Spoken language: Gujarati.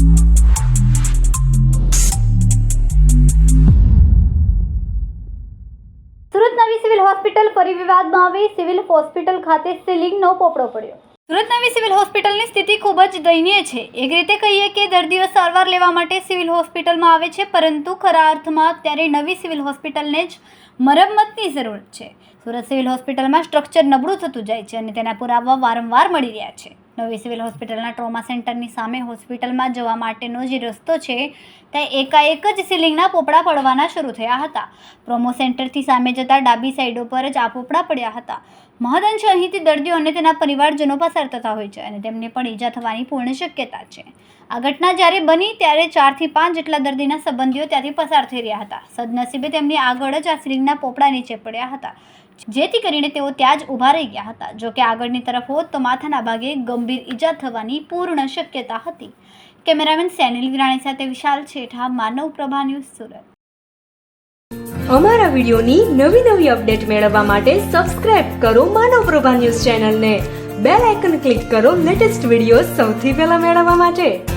સુરત નવી સિવિલ હોસ્પિટલ ફરી વિવાદમાં આવી. સિવિલ હોસ્પિટલ ખાતે સીલિંગનો પોપડો પડ્યો. સુરત નવી સિવિલ હોસ્પિટલની સ્થિતિ ખૂબ જ દયનીય છે. એક રીતે કહીએ કે દર્દીઓ સારવાર લેવા માટે સિવિલ હોસ્પિટલમાં આવે છે, પરંતુ ખરા અર્થમાં ત્યારે નવી સિવિલ હોસ્પિટલને જ મરમ્મતની જરૂર છે. સુરત સિવિલ હોસ્પિટલમાં સ્ટ્રક્ચર નબળું થતું જાય છે અને તેના પુરાવા વારંવાર મળી રહ્યા છે. નવી સિવિલ હોસ્પિટલના ટ્રોમા સેન્ટરની સામે હોસ્પિટલમાં જવા માટેનો જે રસ્તો છે ત્યાં એકાએક જ સીલિંગના પોપડા પડવાના શરૂ થયા હતા. પ્રોમો સેન્ટરથી સામે જતા ડાબી સાઈડો પર જ આ પોપડા પડ્યા હતા. મહદઅંશે અહીંથી દર્દીઓ અને તેના પરિવારજનો પસાર થતા હોય છે અને તેમને પણ ઈજા થવાની પૂર્ણ શક્યતા છે. આ ઘટના જ્યારે બની ત્યારે 4 થી 5 જેટલા દર્દીના સંબંધીઓ ત્યાંથી પસાર થઈ રહ્યા હતા. સદનસીબે તેમની આગળ જ આ સીલિંગના પોપડા નીચે પડ્યા હતા, જેથી કરીને તેઓ ત્યાં જ ઊભા રહી ગયા હતા. જો કે આગળની તરફ હોત તો માથાના ભાગે ગંભીર ઈજા થવાની પૂર્ણ શક્યતા હતી. કેમેરામેન સેનિલ વિરાણી સાથે વિશાલ છેઠા, માનવ પ્રભા ન્યૂઝ, સુરત. અમારા વિડિયોની નવી અપડેટ મેળવવા માટે સબસ્ક્રાઇબ કરો માનવ પ્રભા ન્યૂઝ ચેનલને. બેલ આઇકન ક્લિક કરો લેટેસ્ટ વિડિયો સૌથી પહેલા મેળવવા માટે.